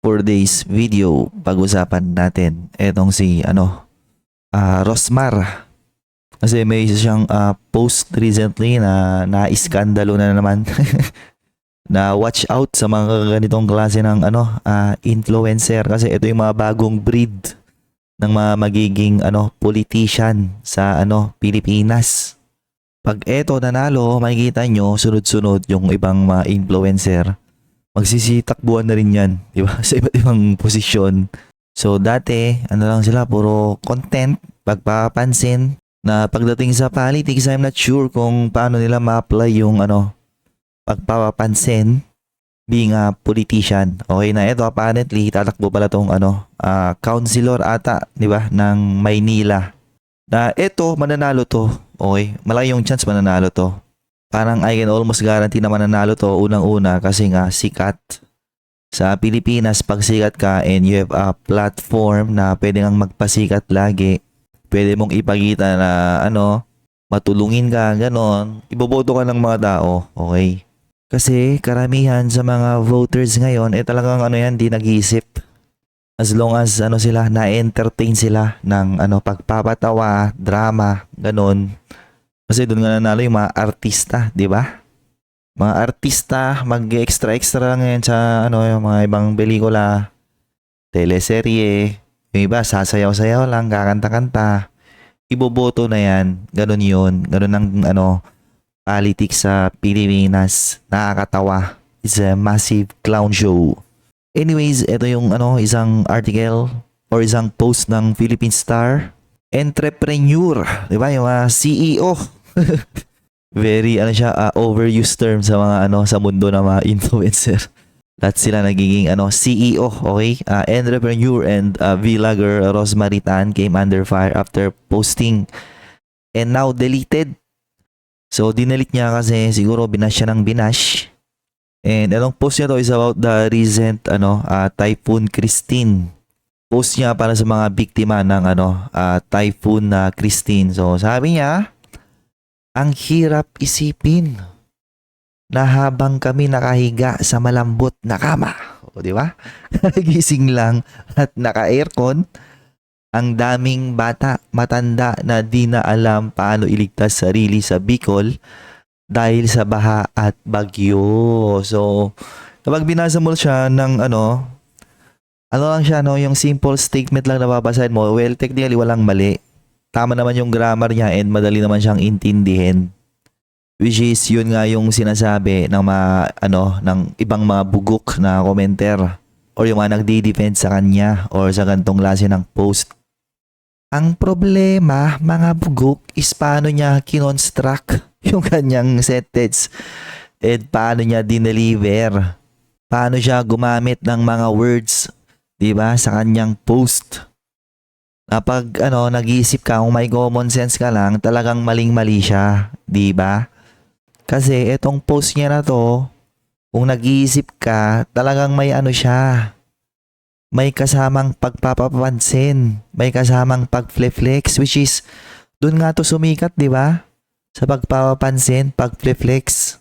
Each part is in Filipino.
For today's video, pag-usapan natin etong si Rosmar. Kasi may isa siyang post recently na na-iskandalo na naman. Na watch out sa mga ganitong klase ng influencer kasi ito yung mga bagong breed ng mga magiging politician sa Pilipinas. Pag eto nanalo, makikita nyo sunod-sunod yung ibang mga influencer. Magsisitakbuhan na rin yan, di ba? Sa iba't ibang posisyon. So dati, lang sila, puro content, pagpapansin, na pagdating sa politics, I'm not sure kung paano nila ma-apply yung pagpapansin being a politician. Okay na ito, apparently, tatakbo pala tong councilor ata, di ba, ng Maynila. Na ito, mananalo to. Okay, malaki yung chance mananalo to. Parang I can almost guarantee na mananalo to unang-una kasi nga sikat. Sa Pilipinas, pag sikat ka and you have a platform na pwede kang magpasikat lagi, pwede mong ipakita na matulungin ka, ganon, iboboto ka ng mga tao, okay? Kasi karamihan sa mga voters ngayon, talagang di nag-iisip. As long as sila, na-entertain sila ng pagpapatawa, drama, ganon. Kasi doon nga nanalo yung mga artista, di ba? Mga artista, mag-extra-extra lang yan sa yung mga ibang pelikula, teleserye. Yung iba, sasayaw-sayaw lang, kakanta-kanta. Iboboto na yan. Ganon yun. Ganon ang politics sa Pilipinas. Nakakatawa. It's a massive clown show. Anyways, ito yung isang article or isang post ng Philippine Star. Entrepreneur, di ba? Yung CEO. Very overused term sa mga sa mundo ng mga influencer. Lahat sila nagiging CEO, okay? Entrepreneur and vlogger Rosemary Tan came under fire after posting and now deleted. So dinelete niya kasi siguro binash siya ng binash. And anong post niya to is about the recent Typhoon Christine. Post niya para sa mga biktima ng Typhoon na Christine. So sabi niya, ang hirap isipin na habang kami nakahiga sa malambot na kama, o di ba? Gising lang at naka-aircon, ang daming bata, matanda na di na alam paano iligtas sarili sa Bicol dahil sa baha at bagyo. So, kapag binasa mo siya ng lang siya, yung simple statement lang na babasahin mo, well, technically walang mali. Tama naman yung grammar niya and madali naman siyang intindihin. Which is, yun nga yung sinasabi ng mga, ng ibang mga bugok na commenter or yung mga nagdi-defend sa kanya or sa gantong klase ng post. Ang problema, mga bugok, is paano niya kinonstruct yung kanyang sentence and paano niya dineliver. Paano siya gumamit ng mga words, diba, sa kanyang post. Kapag nag-iisip ka, kung may common sense ka lang, talagang maling-mali siya, 'di ba? Kasi etong post niya na to, kung nag-iisip ka, talagang may siya. May kasamang pagpapapansin, may kasamang pag-flex, which is doon nga to sumikat, 'di ba? Sa pagpapapansin, pag-flex.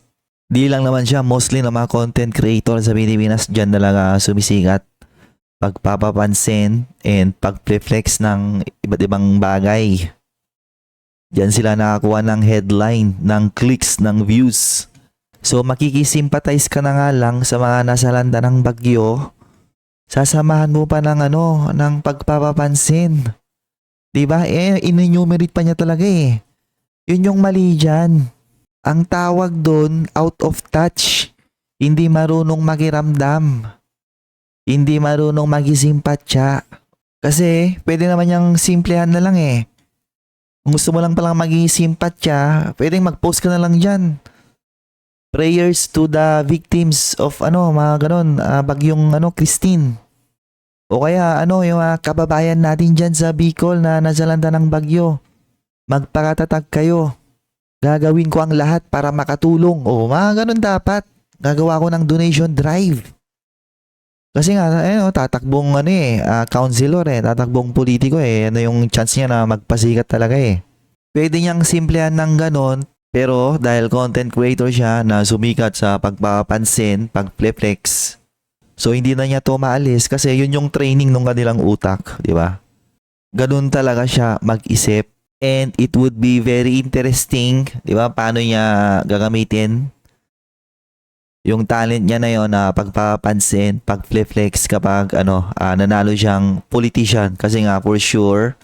Di lang naman siya, mostly ng mga content creator sa Pilipinas diyan talaga sumisikat. Pagpapapansin and pag-flex ng iba't ibang bagay. Diyan sila nakakuha ng headline, ng clicks, ng views. So makikisimpatize ka na nga lang sa mga nasa landa ng bagyo. Sasamahan mo pa ng ng pagpapapansin. 'Di ba? In-enumerate pa niya talaga eh. Yun yung mali diyan. Ang tawag doon, out of touch. Hindi marunong makiramdam. Hindi marunong magisimpatya. Kasi pwede naman yung simplehan na lang eh. Kung gusto mo lang palang magisimpatya, pwedeng mag-post ka na lang dyan. Prayers to the victims of mga ganon, bagyong Christine. O kaya yung kababayan natin dyan sa Bicol na nasa landa ng bagyo. Magpakatatag kayo. Gagawin ko ang lahat para makatulong. O mga ganon dapat. Gagawa ko ng donation drive. Kasi nga, tatakbong councilor tatakbong politiko yung chance niya na magpasikat talaga Pwede niyang simplehan ng ganon, pero dahil content creator siya na sumikat sa pagpapansin, pag-flex, So hindi na niya to maalis kasi yun yung training ng kanilang utak, di ba? Ganun talaga siya mag-isip. And it would be very interesting, di ba? Paano niya gagamitin yung talent niya na yon na pagpapansin, pag-flex kapag nanalo siyang politician. Kasi nga for sure,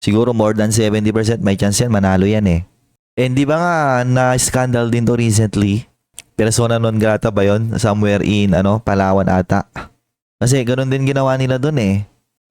siguro more than 70% may chance yan, manalo yan eh. And di ba nga na-scandal din to recently? Persona non grata ba yon? Somewhere in Palawan ata. Kasi ganun din ginawa nila dun eh.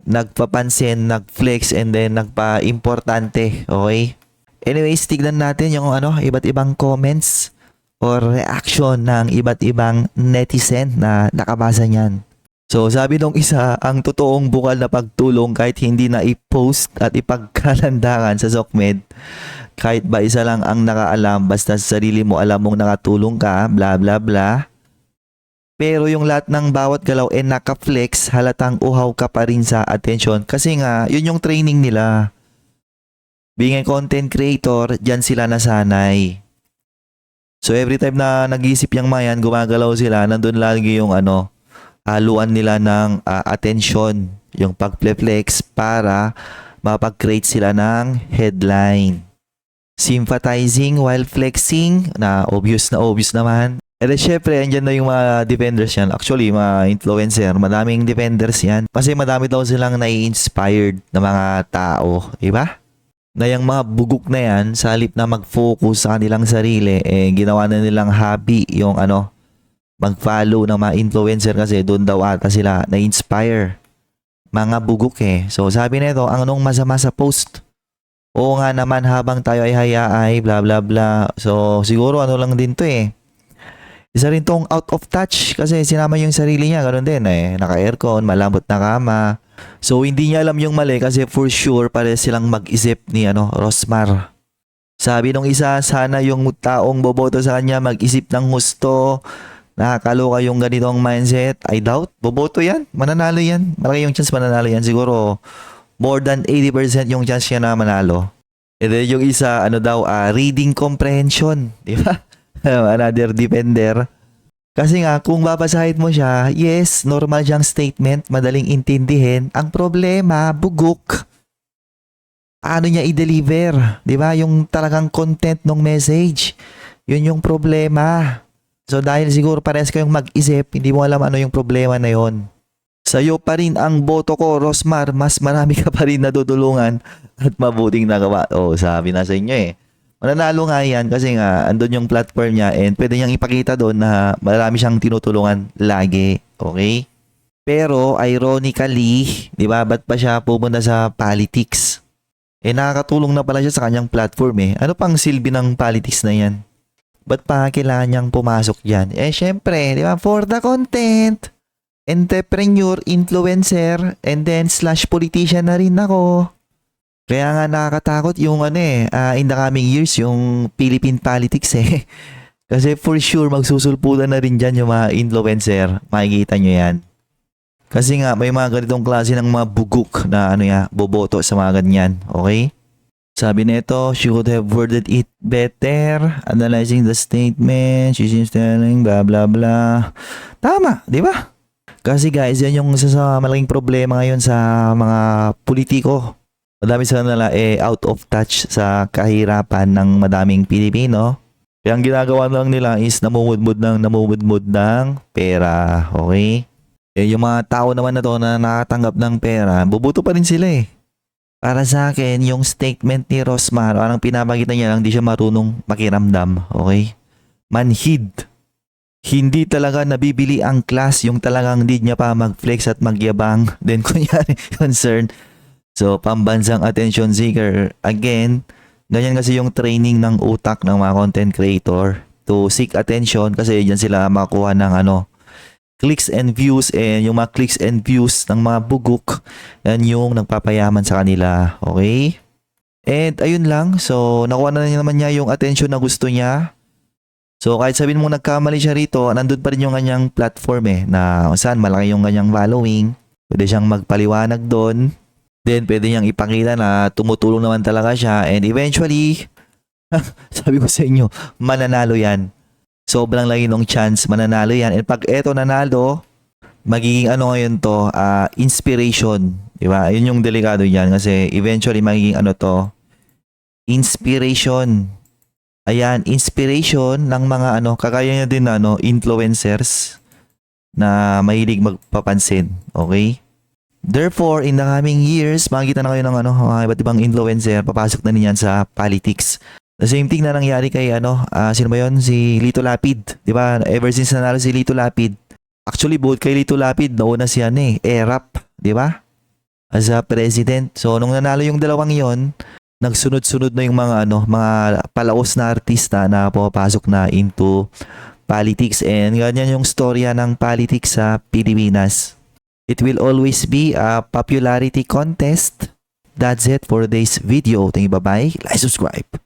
Nagpapansin, nag-flex, and then nagpa-importante. Okay? Anyways, tignan natin yung iba't ibang comments or reaction ng iba't ibang netizen na nakabasa niyan. So sabi nung isa, ang totoong bukal na pagtulong kahit hindi na i-post at ipagkalandakan sa SOCMED, kahit ba isa lang ang nakaalam, basta sa sarili mo alam mong nakatulong ka, bla bla bla. Pero yung lahat ng bawat galaw naka-flex, halatang uhaw ka pa rin sa attention. Kasi nga, yun yung training nila. Being a content creator, dyan sila nasanay. So every time na nag-iisip yung mayan, gumagalaw sila, nandun lagi yung haluan nila ng attention, yung pag-flex para mapag-create sila ng headline. Sympathizing while flexing, na obvious naman. And then syempre, andyan na yung mga defenders yan. Actually, mga influencer, madaming defenders yan. Kasi madami daw silang nai-inspired na mga tao. Diba? Na yung mga bugok na yan, sa halip na mag-focus sa kanilang sarili, ginawa na nilang hobby yung mag-follow ng mga influencer kasi doon daw ata sila na-inspire. Mga bugok eh. So sabi nito, ang anong masama sa post? Oo nga naman, habang tayo ay hayaay, bla bla bla. So siguro lang din to eh. Isa rin tong out of touch kasi sinama yung sarili niya, ganun din eh. Naka-aircon, malambot na kama. So hindi niya alam yung mali kasi for sure pare silang mag-isip ni Rosmar. Sabi nung isa, sana yung taong boboto sa kanya mag-isip ng gusto. Nakakaloka yung ganitong mindset. I doubt, boboto yan, mananalo yan. Malaki yung chance mananalo yan. Siguro more than 80% yung chance niya na manalo. And then yung isa, reading comprehension. Di ba? Another defender. Kasi nga, kung babasahin mo siya, yes, normal siyang statement, madaling intindihin. Ang problema, bugok. Ano niya i-deliver? Di ba? Yung talagang content ng message. Yun yung problema. So dahil siguro parehas kayong mag-isip, hindi mo alam ano yung problema na yon. Sa'yo pa rin ang boto ko, Rosmar. Mas marami ka pa rin natutulungan at mabuting nagawa. Oh, sabi na sa inyo eh. Mananalo nga yan kasi nga andun yung platform niya and pwede niyang ipakita doon na marami siyang tinutulungan lagi. Okay? Pero ironically, di ba, ba't pa siya pupunta sa politics? Nakakatulong na pala siya sa kanyang platform eh. Ano pang silbi ng politics na yan? Ba't pa kailangan niyang pumasok dyan? Syempre, di ba, for the content. Entrepreneur, influencer, and then / politician na rin ako. Kaya nga nakakatakot yung in the coming years, yung Philippine politics eh. Kasi for sure, magsusulputan na rin dyan yung mga influencer. Makikita nyo yan. Kasi nga, may mga ganitong klase ng mga bugok na boboto sa mga ganyan. Okay? Sabi nito, she would have worded it better. Analyzing the statement, she seems telling, blah, blah, blah. Tama, di ba? Kasi guys, yan yung isa sa malaking problema ngayon sa mga politiko. Madami sa kanila out of touch sa kahirapan ng madaming Pilipino. Kaya ang ginagawa lang nila is namumudmud ng pera. Okay? Yung mga tao naman na to na nakatanggap ng pera, bubuto pa rin sila eh. Para sa akin, yung statement ni Rosmar, parang pinapagitan niya lang, di siya marunong makiramdam. Okay? Manhid. Hindi talaga nabibili ang class, yung talagang need niya pa mag-flex at magyabang. Then kunyari, concern. So, pambansang attention seeker. Again, ganyan kasi yung training ng utak ng mga content creator to seek attention kasi dyan sila makuha ng clicks and views, and yung mga clicks and views ng mga bugok, yan yung nagpapayaman sa kanila. Okay? And ayun lang. So, nakuha na naman niya yung attention na gusto niya. So, kahit sabihin mo nagkamali siya rito, nandun pa rin yung kanyang platform na saan malaki yung kanyang following. Pwede siyang magpaliwanag doon. Then, pwede niyang ipakita na tumutulong naman talaga siya. And eventually, sabi ko sa inyo, mananalo yan. Sobrang lagi nung chance, mananalo yan. And pag eto nanalo, magiging ano ngayon to, inspiration. Di ba? Yun yung delikado yan kasi eventually magiging ano to, inspiration. Ayan, inspiration ng mga ano, kagaya niya din na ano, influencers na mahilig magpapansin. Okay? Therefore, in the coming years, makikita na kayo ng ano, mga iba't ibang influencer, papasok na niyan sa politics. The same thing na nangyari kay ano, sino ba yun? Si Lito Lapid. Di ba? Ever since nanalo si Lito Lapid. Actually, both kay Lito Lapid, nauna siya ERAP. Di ba? As a president. So, nung nanalo yung dalawang yon, nagsunod-sunod na yung mga ano, mga palaos na artista na pumapasok na into politics, and ganyan yung storya ng politics sa Pilipinas. It will always be a popularity contest. That's it for this video. Thank you, bye-bye. Like, subscribe.